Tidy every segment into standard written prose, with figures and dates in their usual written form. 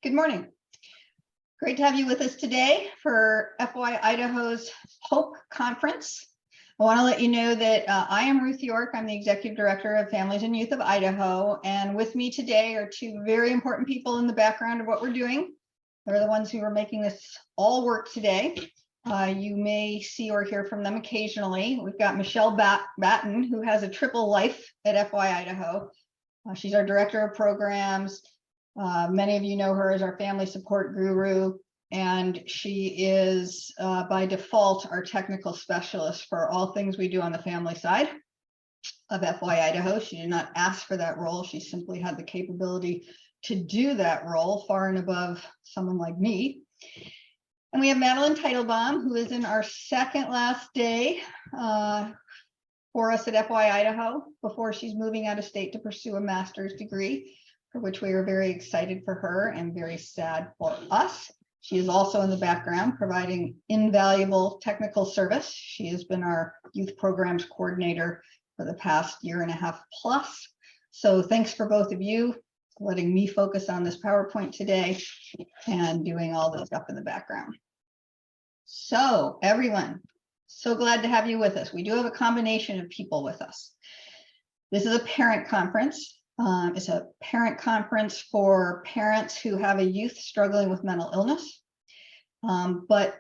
Good morning. Great to have you with us today for FY Idaho's Hope Conference. I want to let you know that I am Ruth York. I'm the Executive Director of Families and Youth of Idaho. And with me today are two very important people in the background of what we're doing. They're the ones who are making this all work today. You may see or hear from them occasionally. We've got Michelle Batten, who has a triple life at FY Idaho. She's our Director of Programs. Many of you know her as our family support guru, and she is by default our technical specialist for all things we do on the family side of FY Idaho. She did not ask for that role. She simply had the capability to do that role far and above someone like me. And we have Madeline Teitelbaum, who is in our second last day for us at FY Idaho before she's moving out of state to pursue a master's degree, for which we are very excited for her and very sad for us. She is also in the background providing invaluable technical service. She has been our youth programs coordinator for the past year and a half plus. So thanks for both of you for letting me focus on this PowerPoint today and doing all this stuff in the background. So everyone, so glad to have you with us. We do have a combination of people with us. This is a parent conference. It's a parent conference for parents who have a youth struggling with mental illness. But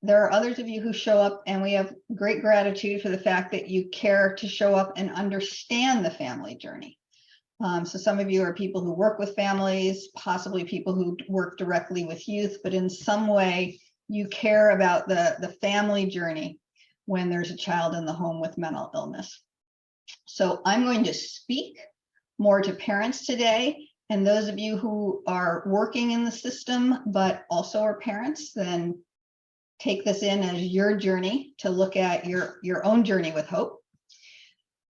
there are others of you who show up, and we have great gratitude for the fact that you care to show up and understand the family journey. So some of you are people who work with families, possibly people who work directly with youth, but in some way you care about the family journey when there's a child in the home with mental illness. So I'm going to speak more to parents today, and those of you who are working in the system but also are parents, then take this in as your journey to look at your own journey with hope.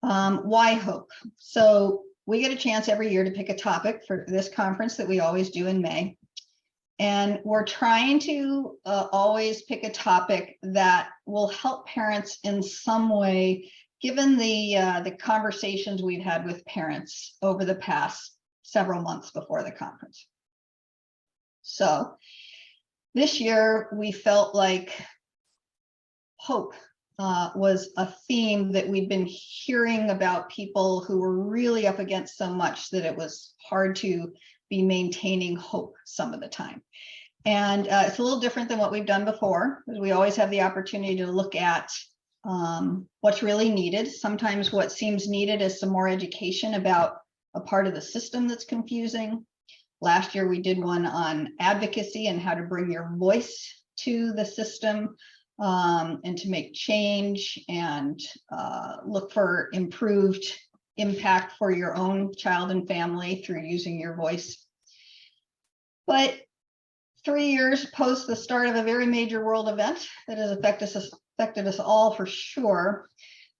Why hope? So we get a chance every year to pick a topic for this conference that we always do in May, and we're trying to always pick a topic that will help parents in some way, given the conversations we've had with parents over the past several months before the conference. So this year we felt like hope was a theme that we'd been hearing about people who were really up against so much that it was hard to be maintaining hope some of the time. And it's a little different than what we've done before, because we always have the opportunity to look at what's really needed. Sometimes what seems needed is some more education about a part of the system that's confusing. Last year we did one on advocacy and how to bring your voice to the system and to make change and look for improved impact for your own child and family through using your voice. But 3 years post the start of a very major world event that has affected us all for sure,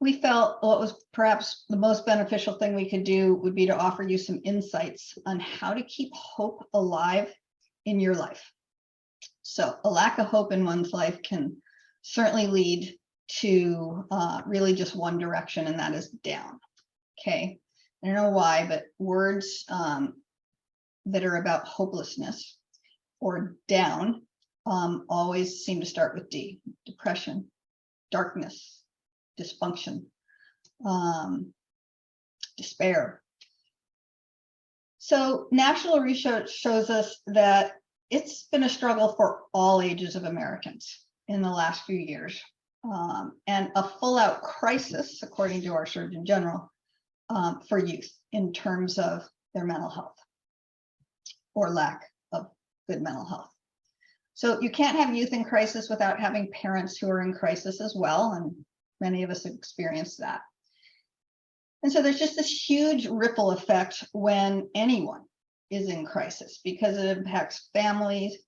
we felt what was perhaps the most beneficial thing we could do would be to offer you some insights on how to keep hope alive in your life. So a lack of hope in one's life can certainly lead to really just one direction, and that is down. Okay, I don't know why, but words that are about hopelessness or down always seem to start with D: depression, darkness, dysfunction, despair. So national research shows us that it's been a struggle for all ages of Americans in the last few years, and a full-out crisis, according to our Surgeon General, for youth in terms of their mental health or lack of good mental health. So you can't have youth in crisis without having parents who are in crisis as well, and many of us have experienced that. And so there's just this huge ripple effect when anyone is in crisis, because it impacts families,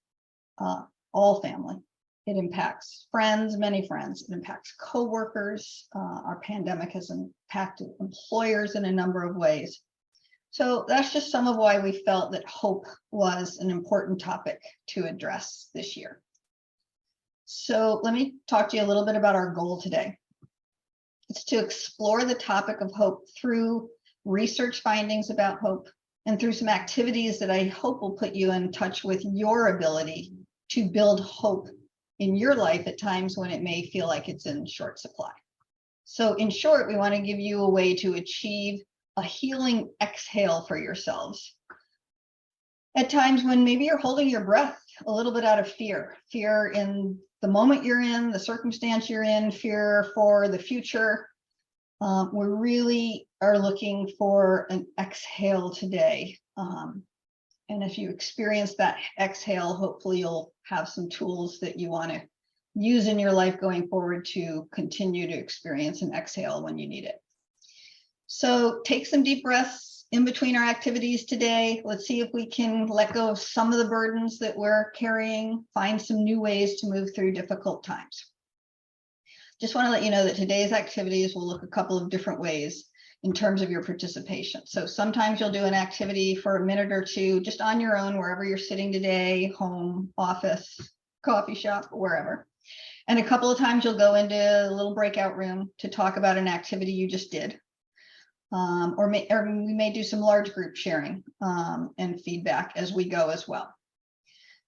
all family. It impacts friends, many friends. It impacts coworkers. Our pandemic has impacted employers in a number of ways. So that's just some of why we felt that hope was an important topic to address this year. So let me talk to you a little bit about our goal today. It's to explore the topic of hope through research findings about hope, and through some activities that I hope will put you in touch with your ability to build hope in your life at times when it may feel like it's in short supply. So in short, we want to give you a way to achieve a healing exhale for yourselves at times when maybe you're holding your breath a little bit out of fear in the moment you're in, the circumstance you're in, fear for the future. We really are looking for an exhale today. And if you experience that exhale, hopefully you'll have some tools that you want to use in your life going forward to continue to experience an exhale when you need it. So take some deep breaths in between our activities today. Let's see if we can let go of some of the burdens that we're carrying, find some new ways to move through difficult times. Just want to let you know that today's activities will look a couple of different ways in terms of your participation. So sometimes you'll do an activity for a minute or two just on your own, wherever you're sitting today, home, office, coffee shop, wherever. And a couple of times you'll go into a little breakout room to talk about an activity you just did. Or we may do some large group sharing and feedback as we go as well.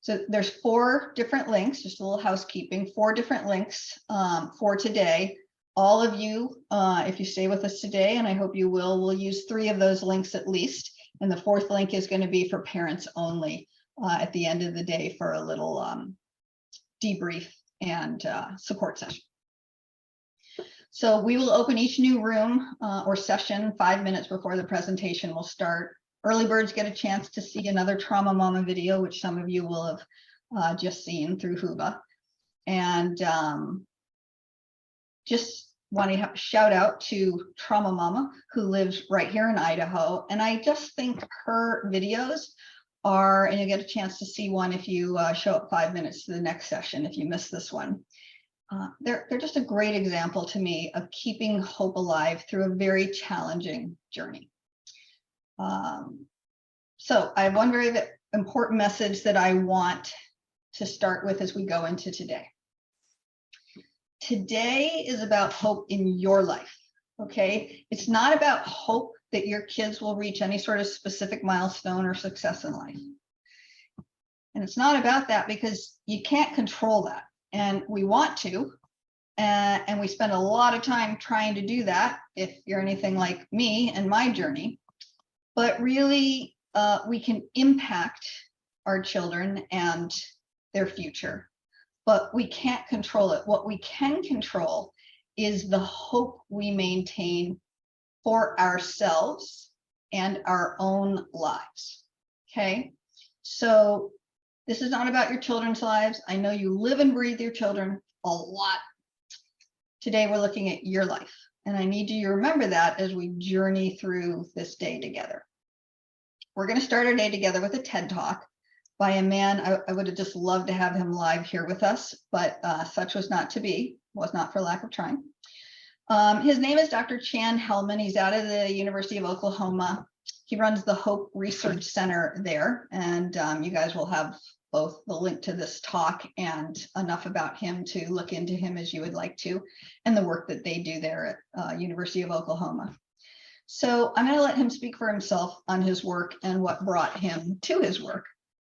So there's 4 different links, just a little housekeeping, 4 different links for today. All of you, if you stay with us today, and I hope you will use 3 of those links at least. And the 4th link is going to be for parents only at the end of the day for a little debrief and support session. So we will open each new room or session 5 minutes before the presentation will start. Early birds get a chance to see another Trauma Mama video, which some of you will have just seen through Huba. And just want to have a shout out to Trauma Mama, who lives right here in Idaho. And I just think her videos are, and you'll get a chance to see one if you show up 5 minutes to the next session, if you missed this one. They're just a great example to me of keeping hope alive through a very challenging journey. So I have one very important message that I want to start with as we go into today. Today is about hope in your life, okay? It's not about hope that your kids will reach any sort of specific milestone or success in life. And it's not about that because you can't control that. And we want to, and we spend a lot of time trying to do that if you're anything like me and my journey. But really, we can impact our children and their future, but we can't control it. What we can control is the hope we maintain for ourselves and our own lives, okay? So this is not about your children's lives. I know you live and breathe your children a lot. Today, we're looking at your life. And I need you to remember that as we journey through this day together. We're going to start our day together with a TED Talk by a man. I would have just loved to have him live here with us, but such was not to be, was not for lack of trying. His name is Dr. Chan Hellman. He's out of the University of Oklahoma. He runs the Hope Research Center there, and you guys will have both the link to this talk and enough about him to look into him as you would like to, and the work that they do there at University of Oklahoma. So I'm going to let him speak for himself on his work and what brought him to his work.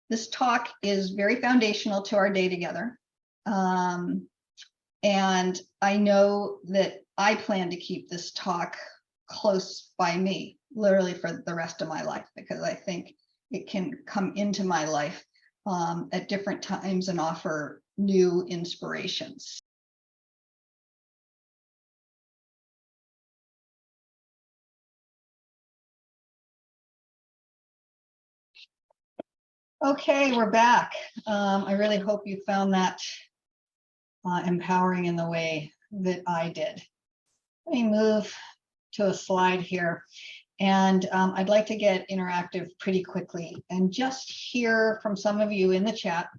This talk is very foundational to our day together. And I know that I plan to keep this talk close by me, literally for the rest of my life, because I think it can come into my life at different times and offer new inspirations. Okay, we're back. I really hope you found that empowering in the way that I did. Let me move to a slide here. And I'd like to get interactive pretty quickly and just hear from some of you in the chat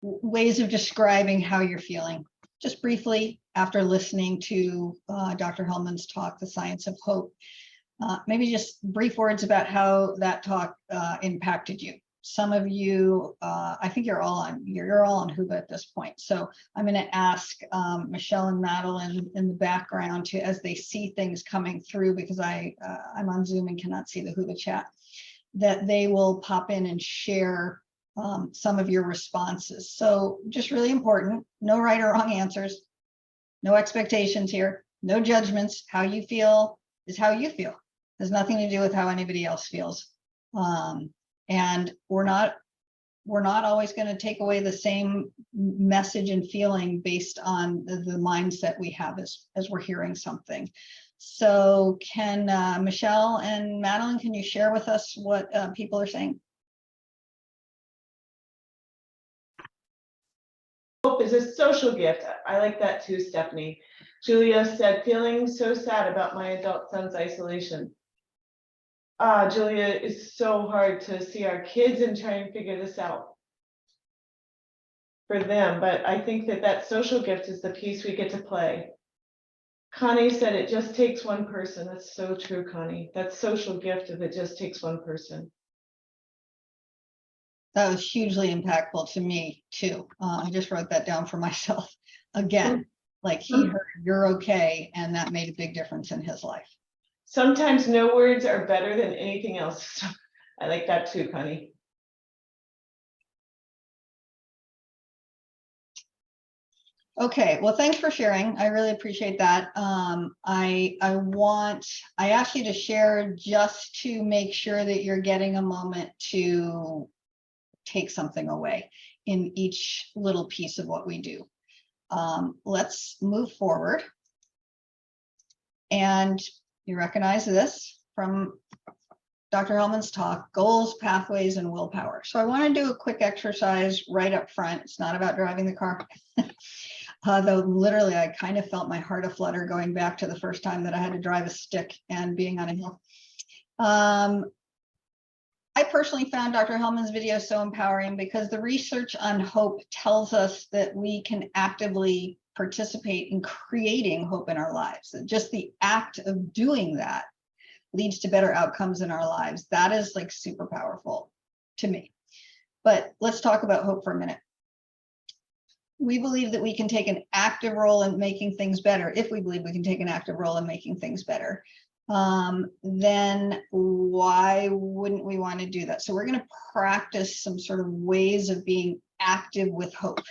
ways of describing how you're feeling. Just briefly, after listening to Dr. Hellman's talk, The Science of Hope, maybe just brief words about how that talk impacted you. some of you, I think you're all on Whoba at this point. So I'm going to ask Michelle and Madeline in the background to, as they see things coming through, because I'm on Zoom and cannot see the Whoba chat, that they will pop in and share some of your responses. So just really important, no right or wrong answers, no expectations here, no judgments. How you feel is how you feel. There's nothing to do with how anybody else feels. And we're not always going to take away the same message and feeling based on the mindset we have as we're hearing something. So can Michelle and Madeline, can you share with us what people are saying? Hope is a social gift. I like that too, Stephanie. Julia said, feeling so sad about my adult son's isolation. Julia, it's so hard to see our kids and try and figure this out for them, but I think that social gift is the piece we get to play. Connie said it just takes one person. That's so true, Connie. That social gift of it just takes one person. That was hugely impactful to me too. I just wrote that down for myself again. Like he heard you're okay, and that made a big difference in his life. Sometimes no words are better than anything else. I like that too, Connie. Okay, well, thanks for sharing. I really appreciate that. I asked you to share just to make sure that you're getting a moment to take something away in each little piece of what we do. Let's move forward. And you recognize this from Dr. Hellman's talk, goals, pathways, and willpower. So I want to do a quick exercise right up front. It's not about driving the car. Though literally I kind of felt my heart aflutter going back to the first time that I had to drive a stick and being on a hill. I personally found Dr. Hellman's video so empowering because the research on hope tells us that we can actively participate in creating hope in our lives. And just the act of doing that leads to better outcomes in our lives. That is like super powerful to me. But let's talk about hope for a minute. We believe that we can take an active role in making things better. If we believe we can take an active role in making things better, then why wouldn't we want to do that? So we're going to practice some sort of ways of being active with hope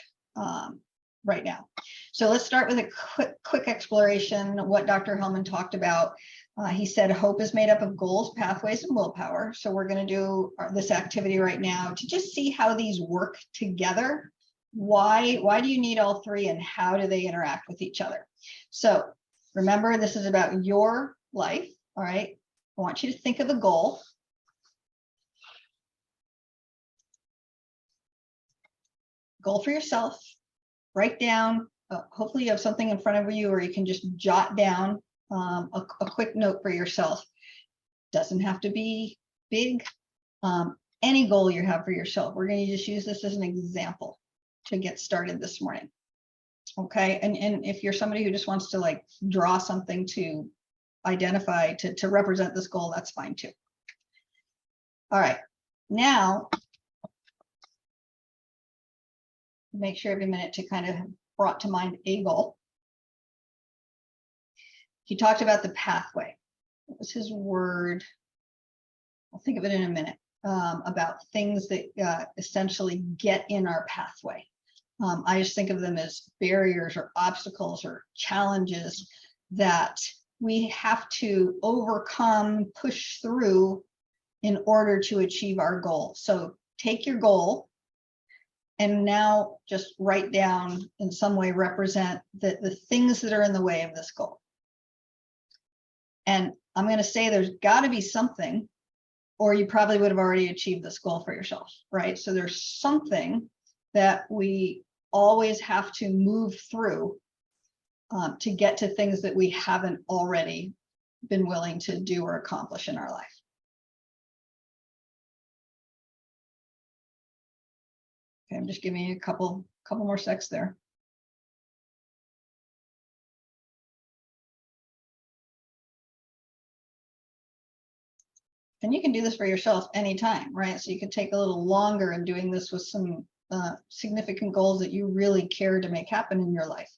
right now. So let's start with a quick exploration of what Dr. Hellman talked about. He said hope is made up of goals, pathways, and willpower. So we're going to do this activity right now to just see how these work together. Why do you need all three, and how do they interact with each other? So remember, this is about your life. All right. I want you to think of a goal. Goal for yourself. Write down. Hopefully you have something in front of you, or you can just jot down a quick note for yourself. Doesn't have to be big. Any goal you have for yourself. We're going to just use this as an example to get started this morning. Okay. And if you're somebody who just wants to like draw something to identify to represent this goal, that's fine too. All right. Now, make sure every minute to kind of brought to mind a goal. He talked about the pathway. What was his word? I'll think of it in a minute. About things that essentially get in our pathway. I just think of them as barriers or obstacles or challenges that we have to overcome, push through in order to achieve our goal. So take your goal and now just write down, in some way represent the things that are in the way of this goal. And I'm going to say there's got to be something, or you probably would have already achieved this goal for yourself, right? So there's something that we always have to move through to get to things that we haven't already been willing to do or accomplish in our life. Okay, I'm just giving you a couple more secs there. And you can do this for yourself anytime, right? So you could take a little longer in doing this with some significant goals that you really care to make happen in your life.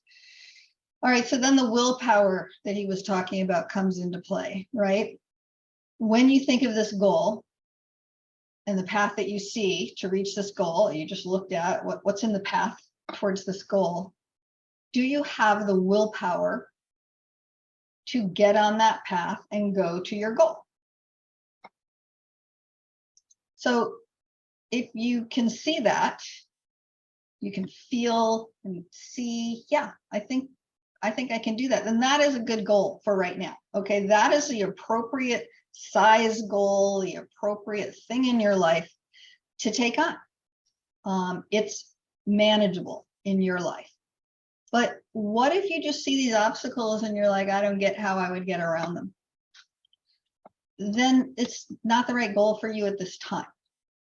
All right, so then the willpower that he was talking about comes into play, right? When you think of this goal and the path that you see to reach this goal, you just looked at what's in the path towards this goal. Do you have the willpower to get on that path and go to your goal? So if you can see that, you can feel and see, yeah, I think I can do that. Then that is a good goal for right now. Okay, that is the appropriate size goal, the appropriate thing in your life to take on. It's manageable in your life. But what if you just see these obstacles and you're like, I don't get how I would get around them? Then it's not the right goal for you at this time.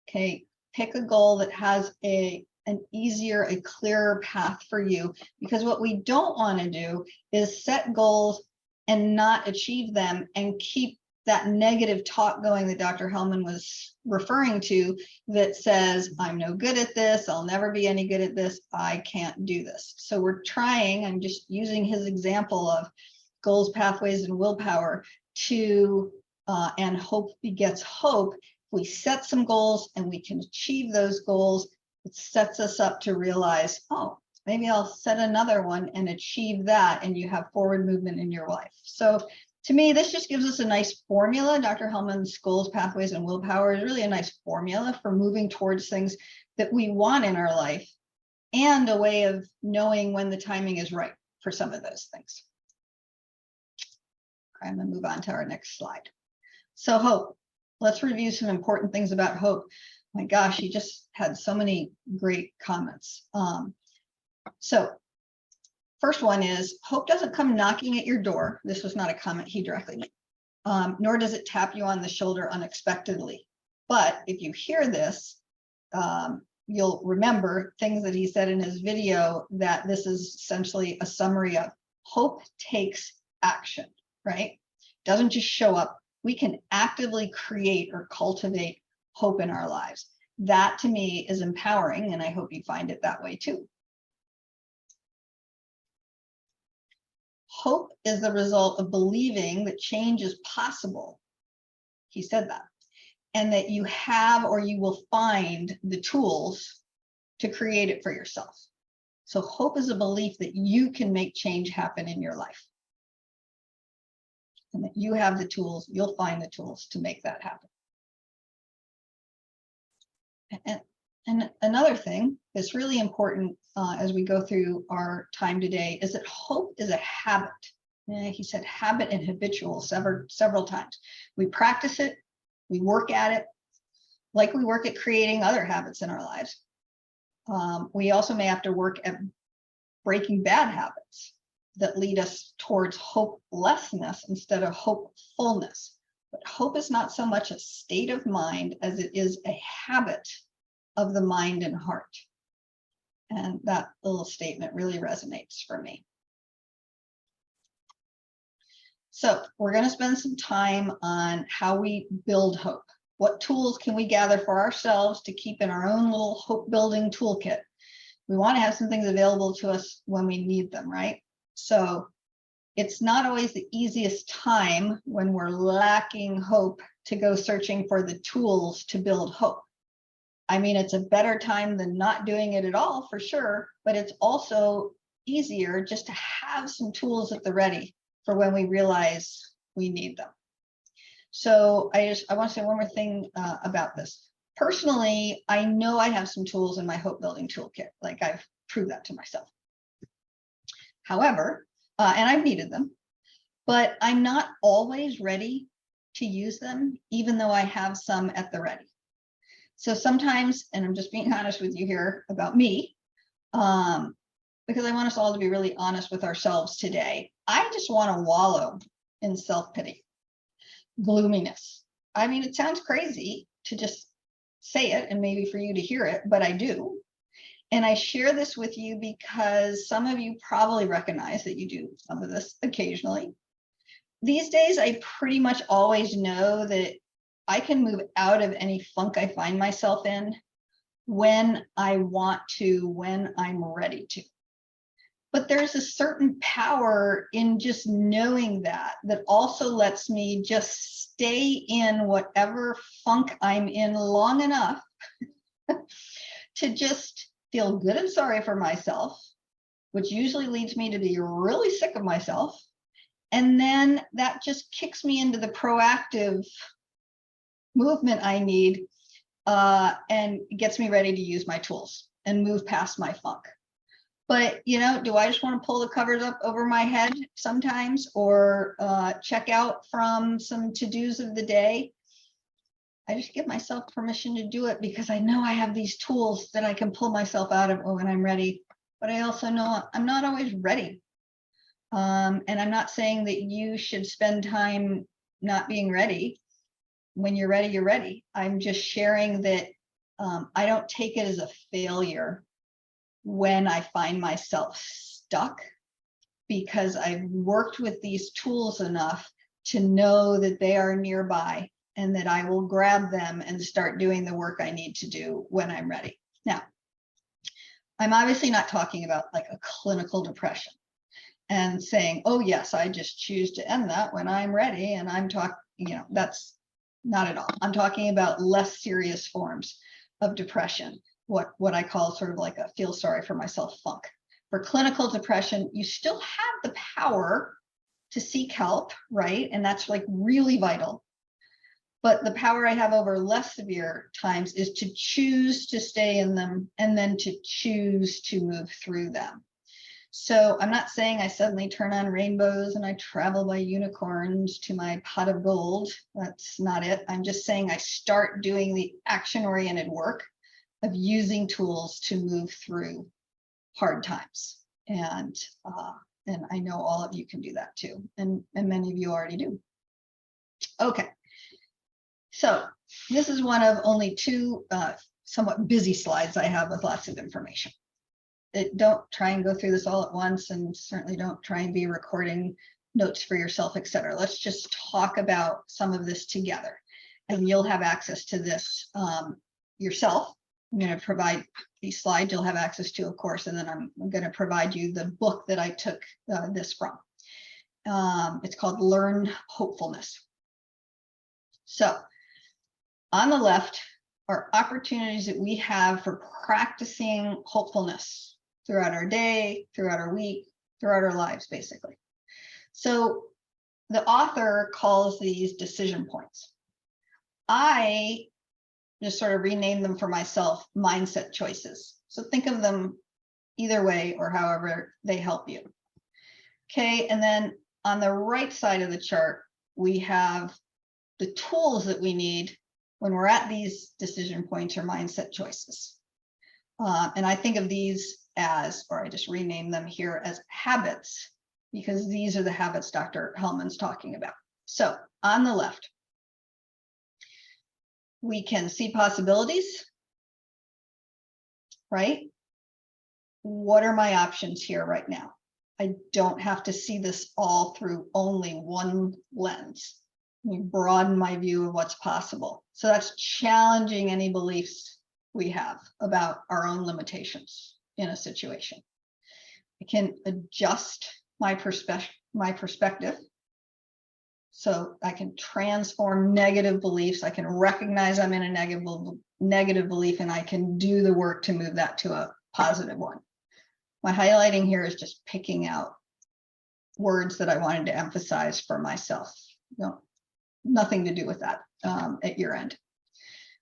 Okay, pick a goal that has an easier, a clearer path for you, because what we don't want to do is set goals and not achieve them and keep that negative talk going that Dr. Hellman was referring to that says, I'm no good at this, I'll never be any good at this, I can't do this. So we're trying, I'm just using his example of goals, pathways, and willpower to, and hope begets hope. We set some goals and we can achieve those goals. It sets us up to realize, oh, maybe I'll set another one and achieve that, and you have forward movement in your life. So to me, this just gives us a nice formula. Dr. Hellman's goals, pathways, and willpower is really a nice formula for moving towards things that we want in our life, and a way of knowing when the timing is right for some of those things. Okay, I'm going to move on to our next slide. So hope. Let's review some important things about hope. My gosh, he just had so many great comments. So first one is, hope doesn't come knocking at your door. This was not a comment he directly made, nor does it tap you on the shoulder unexpectedly. But if you hear this, you'll remember things that he said in his video, that this is essentially a summary of hope takes action, right? Doesn't just show up. We can actively create or cultivate hope in our lives. That to me is empowering, and I hope you find it that way too. Hope is the result of believing that change is possible. He said that. And that you have, or you will find, the tools to create it for yourself. So hope is a belief that you can make change happen in your life. And that you have the tools, you'll find the tools to make that happen. And another thing that's really important as we go through our time today is that hope is a habit. He said habit and habitual several times. We practice it, we work at it, like we work at creating other habits in our lives. We also may have to work at breaking bad habits that lead us towards hopelessness instead of hopefulness. But hope is not so much a state of mind as it is a habit of the mind and heart. And that little statement really resonates for me. So we're going to spend some time on how we build hope. What tools can we gather for ourselves to keep in our own little hope building toolkit? We want to have some things available to us when we need them, right? So it's not always the easiest time when we're lacking hope to go searching for the tools to build hope. I mean, it's a better time than not doing it at all, for sure, but it's also easier just to have some tools at the ready for when we realize we need them. So I want to say one more thing about this. Personally, I know I have some tools in my hope building toolkit, like I've proved that to myself. However, and I've needed them, but I'm not always ready to use them, even though I have some at the ready. So sometimes, and I'm just being honest with you here about me, because I want us all to be really honest with ourselves today. I just want to wallow in self-pity, gloominess. I mean, it sounds crazy to just say it and maybe for you to hear it, but I do. And I share this with you because some of you probably recognize that you do some of this occasionally. These days, I pretty much always know that I can move out of any funk I find myself in when I want to, when I'm ready to. But there's a certain power in just knowing that also lets me just stay in whatever funk I'm in long enough to just feel good and sorry for myself, which usually leads me to be really sick of myself. And then that just kicks me into the proactive movement I need and gets me ready to use my tools and move past my funk. But, you know, do I just want to pull the covers up over my head sometimes, or check out from some to-dos of the day? I just give myself permission to do it because I know I have these tools that I can pull myself out of when I'm ready. But I also know I'm not always ready. And I'm not saying that you should spend time not being ready. When you're ready, you're ready. I'm just sharing that I don't take it as a failure when I find myself stuck, because I've worked with these tools enough to know that they are nearby and that I will grab them and start doing the work I need to do when I'm ready. Now, I'm obviously not talking about like a clinical depression and saying, oh yes, I just choose to end that when I'm ready. And I'm talking, you know, that's not at all. I'm talking about less serious forms of depression, what I call sort of like a feel sorry for myself funk. For clinical depression, you still have the power to seek help, right? And that's like really vital. But the power I have over less severe times is to choose to stay in them and then to choose to move through them. So I'm not saying I suddenly turn on rainbows and I travel by unicorns to my pot of gold. That's not it. I'm just saying I start doing the action-oriented work of using tools to move through hard times. And I know all of you can do that too. And many of you already do. Okay. So this is one of only two somewhat busy slides I have with lots of information. Don't try and go through this all at once, and certainly don't try and be recording notes for yourself, etc. Let's just talk about some of this together, and you'll have access to this yourself. I'm going to provide these slides you'll have access to, of course, and then I'm going to provide you the book that I took this from. It's called Learn Hopefulness. So on the left are opportunities that we have for practicing hopefulness throughout our day, throughout our week, throughout our lives, basically. So the author calls these decision points. I just sort of rename them for myself mindset choices. So think of them either way or however they help you. Okay, and then on the right side of the chart, we have the tools that we need when we're at these decision points or mindset choices. And I think of these as, or I just rename them here as habits, because these are the habits Dr. Hellman's talking about. So on the left, we can see possibilities, right? What are my options here right now? I don't have to see this all through only one lens. We broaden my view of what's possible. So that's challenging any beliefs we have about our own limitations in a situation. I can adjust my perspective. So I can transform negative beliefs. I can recognize I'm in a negative belief, and I can do the work to move that to a positive one. My highlighting here is just picking out words that I wanted to emphasize for myself. No, nothing to do with that at your end.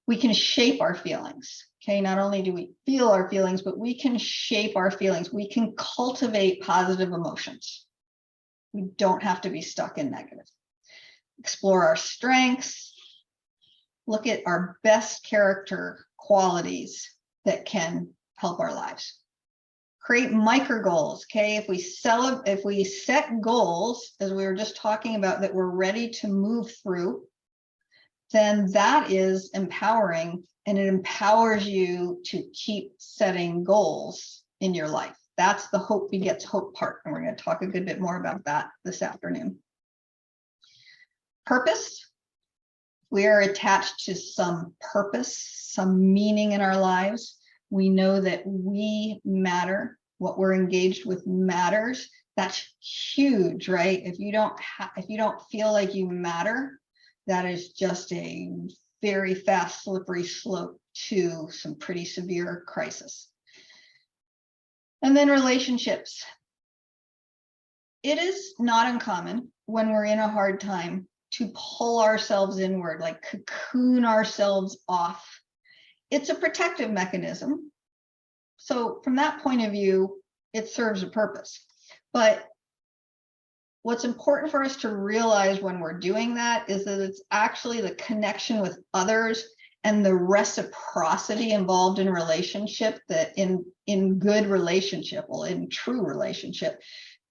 We can shape our feelings. Okay, not only do we feel our feelings, but we can shape our feelings. We can cultivate positive emotions. We don't have to be stuck in negative. Explore our strengths. Look at our best character qualities that can help our lives. Create micro goals. Okay, if we set goals, as we were just talking about, that we're ready to move through, then that is empowering, and it empowers you to keep setting goals in your life. That's the hope begets hope part, and we're going to talk a good bit more about that this afternoon. Purpose. We are attached to some purpose, some meaning in our lives. We know that we matter. What we're engaged with matters. That's huge, right? If you don't feel like you matter, that is just a very fast, slippery slope to some pretty severe crisis. And then relationships. It is not uncommon when we're in a hard time to pull ourselves inward, like cocoon ourselves off. It's a protective mechanism. So from that point of view, it serves a purpose. But what's important for us to realize when we're doing that is that it's actually the connection with others and the reciprocity involved in relationship, that in good relationship, well, in true relationship,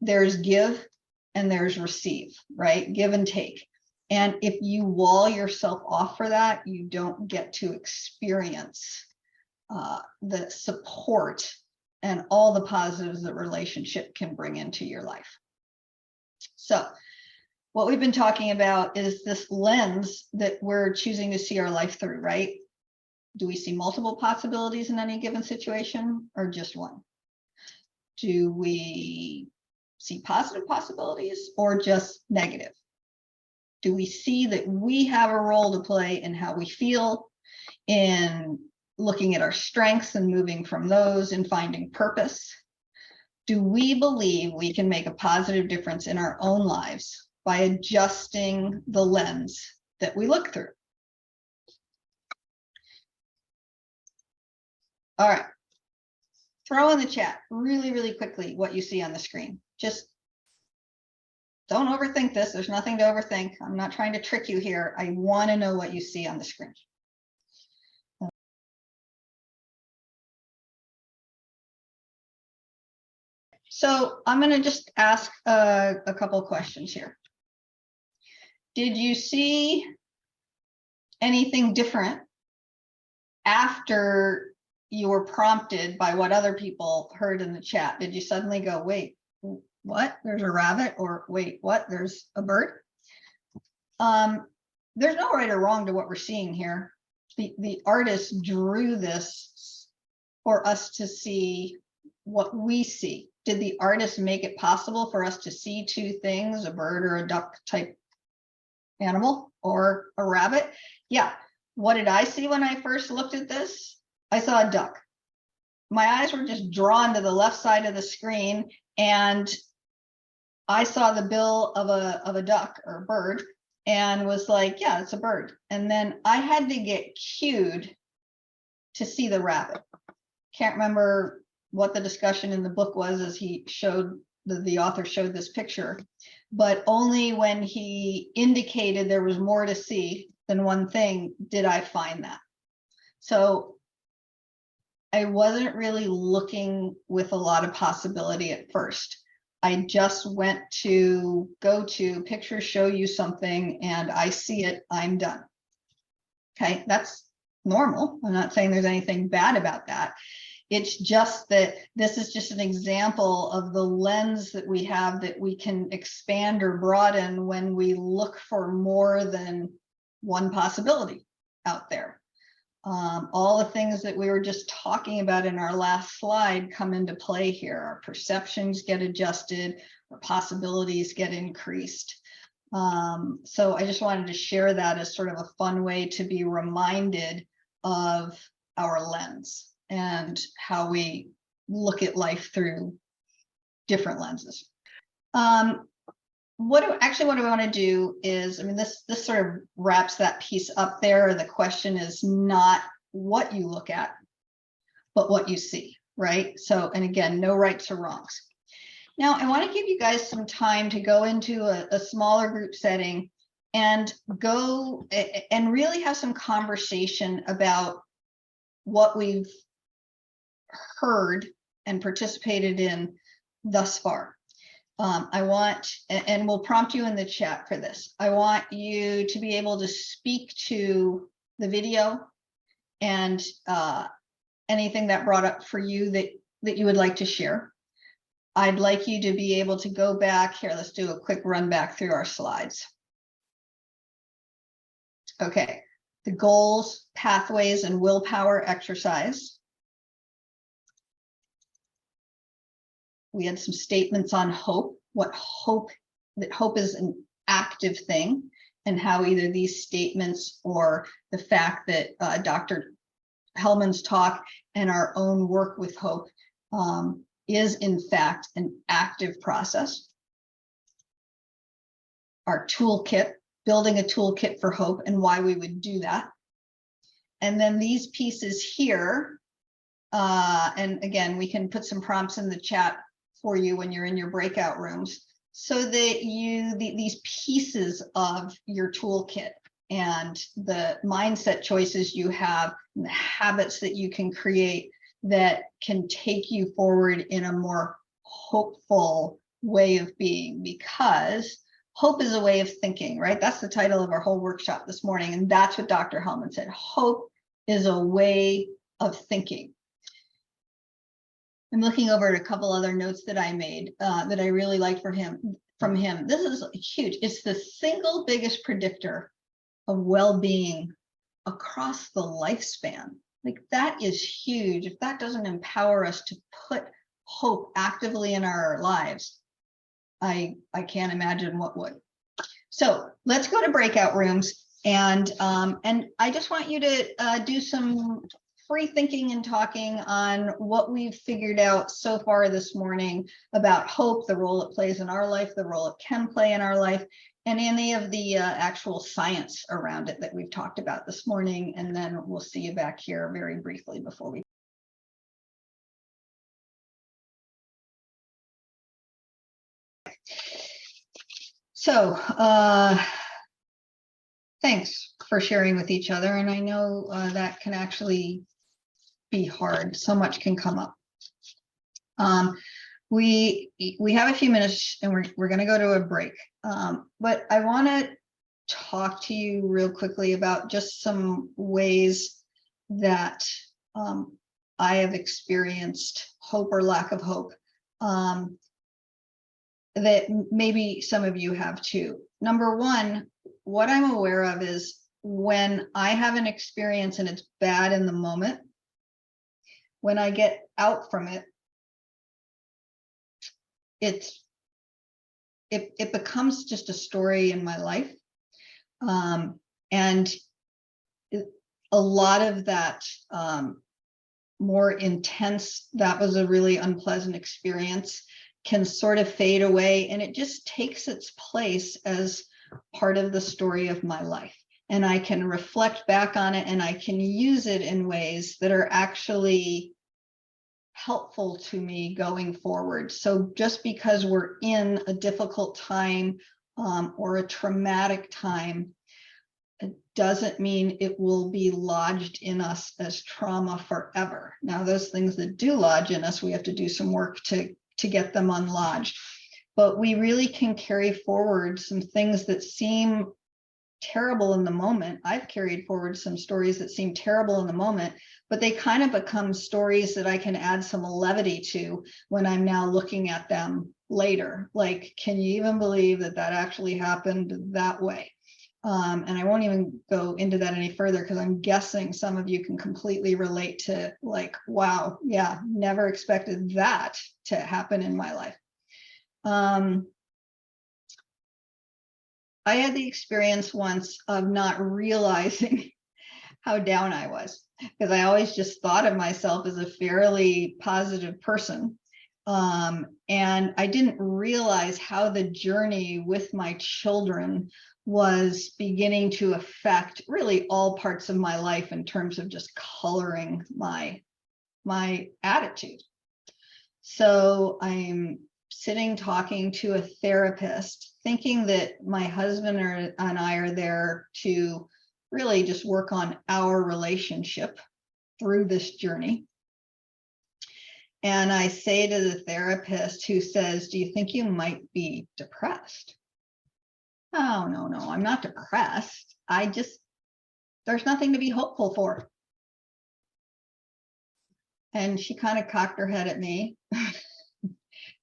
there's give and there's receive, right? Give and take. And if you wall yourself off for that, you don't get to experience the support and all the positives that relationship can bring into your life. So what we've been talking about is this lens that we're choosing to see our life through, right? Do we see multiple possibilities in any given situation or just one? Do we see positive possibilities or just negative? Do we see that we have a role to play in how we feel, in looking at our strengths and moving from those and finding purpose? Do we believe we can make a positive difference in our own lives by adjusting the lens that we look through? All right. Throw in the chat really, really quickly what you see on the screen. Just don't overthink this. There's nothing to overthink. I'm not trying to trick you here. I want to know what you see on the screen. So I'm going to just ask a couple of questions here. Did you see anything different after you were prompted by what other people heard in the chat? Did you suddenly go, wait, what? There's a rabbit, or wait, what? There's a bird? There's no right or wrong to what we're seeing here. The artist drew this for us to see what we see. Did the artist make it possible for us to see two things, a bird or a duck type animal or a rabbit? Yeah. What did I see when I first looked at this? I saw a duck. My eyes were just drawn to the left side of the screen, and I saw the bill of a duck or a bird and was like, yeah, it's a bird. And then I had to get cued to see the rabbit. Can't remember what the discussion in the book was as he showed, the author showed this picture, but only when he indicated there was more to see than one thing did I find that. So I wasn't really looking with a lot of possibility at first. I just went to go to pictures, show you something, and I see it, I'm done. Okay, that's normal. I'm not saying there's anything bad about that. It's just that this is just an example of the lens that we have that we can expand or broaden when we look for more than one possibility out there. All the things that we were just talking about in our last slide come into play here. Our perceptions get adjusted, our possibilities get increased. So I just wanted to share that as sort of a fun way to be reminded of our lens and how we look at life through different lenses. What I want to do is, I mean, this sort of wraps that piece up there. The question is not what you look at, but what you see, right? So, and again, no rights or wrongs. Now, I want to give you guys some time to go into a smaller group setting and go and really have some conversation about what we've heard and participated in thus far. I want, and we'll prompt you in the chat for this, I want you to be able to speak to the video and anything that brought up for you that you would like to share. I'd like you to be able to go back here. Let's do a quick run back through our slides. Okay, the goals, pathways, and willpower exercise. We had some statements on hope, that hope is an active thing, and how either these statements or the fact that Dr. Hellman's talk and our own work with hope is in fact an active process. Our toolkit, building a toolkit for hope and why we would do that. And then these pieces here, and again, we can put some prompts in the chat for you when you're in your breakout rooms, so that these pieces of your toolkit and the mindset choices you have, and the habits that you can create that can take you forward in a more hopeful way of being, because hope is a way of thinking, right? That's the title of our whole workshop this morning. And that's what Dr. Hellman said. Hope is a way of thinking. I'm looking over at a couple other notes that I made that I really liked from him. This is huge. It's the single biggest predictor of well-being across the lifespan. Like, that is huge. If that doesn't empower us to put hope actively in our lives, I can't imagine what would. So let's go to breakout rooms, and I just want you to do some free thinking and talking on what we've figured out so far this morning about hope, the role it plays in our life, the role it can play in our life, and any of the actual science around it that we've talked about this morning. And then we'll see you back here very briefly before we. So thanks for sharing with each other. And I know that can actually be hard. So much can come up. We have a few minutes and we're going to go to a break. But I want to talk to you real quickly about just some ways that I have experienced hope or lack of hope, that maybe some of you have too. Number one, what I'm aware of is when I have an experience and it's bad in the moment, when I get out from it, it becomes just a story in my life. And a lot of that more intense, that was a really unpleasant experience, can sort of fade away, and it just takes its place as part of the story of my life. And I can reflect back on it, and I can use it in ways that are actually helpful to me going forward. So just because we're in a difficult time or a traumatic time, it doesn't mean it will be lodged in us as trauma forever. Now, those things that do lodge in us, we have to do some work to get them unlodged. But we really can carry forward some things that seem terrible in the moment. I've carried forward some stories that seem terrible in the moment, but they kind of become stories that I can add some levity to when I'm now looking at them later. Like, can you even believe that that actually happened that way? And I won't even go into that any further, because I'm guessing some of you can completely relate to, like, wow, yeah, never expected that to happen in my life. I had the experience once of not realizing how down I was, because I always just thought of myself as a fairly positive person. And I didn't realize how the journey with my children was beginning to affect really all parts of my life in terms of just coloring my attitude. So I'm sitting talking to a therapist, thinking that my husband and I are there to really just work on our relationship through this journey. And I say to the therapist, who says, "Do you think you might be depressed?" "Oh, no, I'm not depressed. There's nothing to be hopeful for." And she kind of cocked her head at me.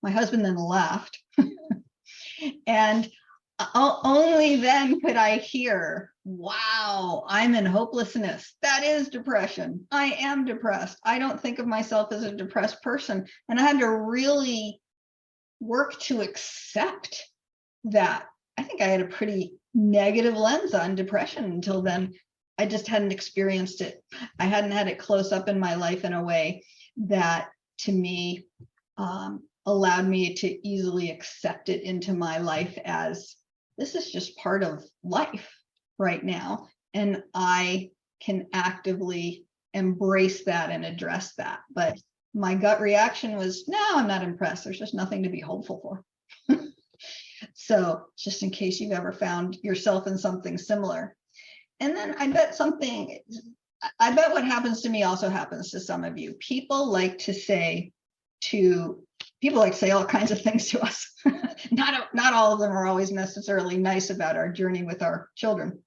My husband then laughed. And only then could I hear, wow, I'm in hopelessness. That is depression. I am depressed. I don't think of myself as a depressed person. And I had to really work to accept that. I think I had a pretty negative lens on depression until then. I just hadn't experienced it. I hadn't had it close up in my life in a way that, to me, allowed me to easily accept it into my life as this is just part of life right now. And I can actively embrace that and address that. But my gut reaction was, no, I'm not impressed. There's just nothing to be hopeful for. So just in case you've ever found yourself in something similar. And then I bet what happens to me also happens to some of you. People like to say all kinds of things to us. Not all of them are always necessarily nice about our journey with our children.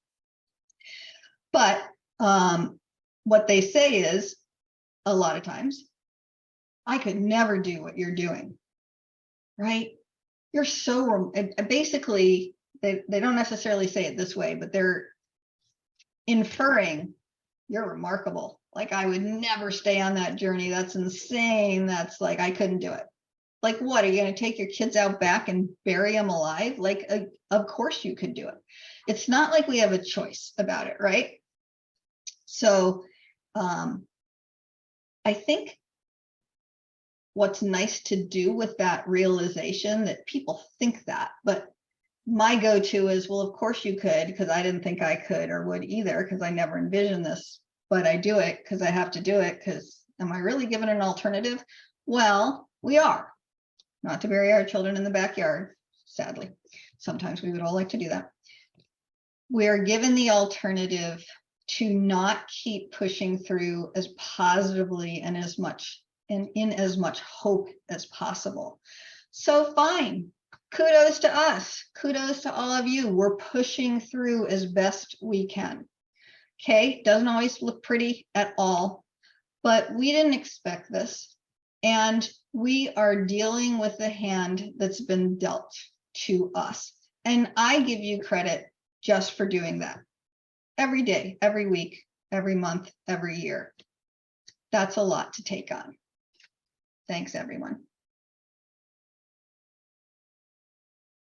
But what they say is, a lot of times, I could never do what you're doing, right? You're so, basically, they don't necessarily say it this way, but they're inferring you're remarkable. Like, I would never stay on that journey. That's insane. That's like, I couldn't do it. Like, what, are you going to take your kids out back and bury them alive? Like, of course you could do it. It's not like we have a choice about it, right? So I think what's nice to do with that realization that people think that, but my go-to is, well, of course you could, because I didn't think I could or would either, because I never envisioned this, but I do it because I have to do it, because am I really given an alternative? Well, we are. Not to bury our children in the backyard, sadly. Sometimes we would all like to do that. We are given the alternative to not keep pushing through as positively and as much and in as much hope as possible. So fine. Kudos to us. Kudos to all of you. We're pushing through as best we can. Okay, doesn't always look pretty at all, but we didn't expect this. And we are dealing with the hand that's been dealt to us. And I give you credit just for doing that. Every day, every week, every month, every year. That's a lot to take on. Thanks, everyone.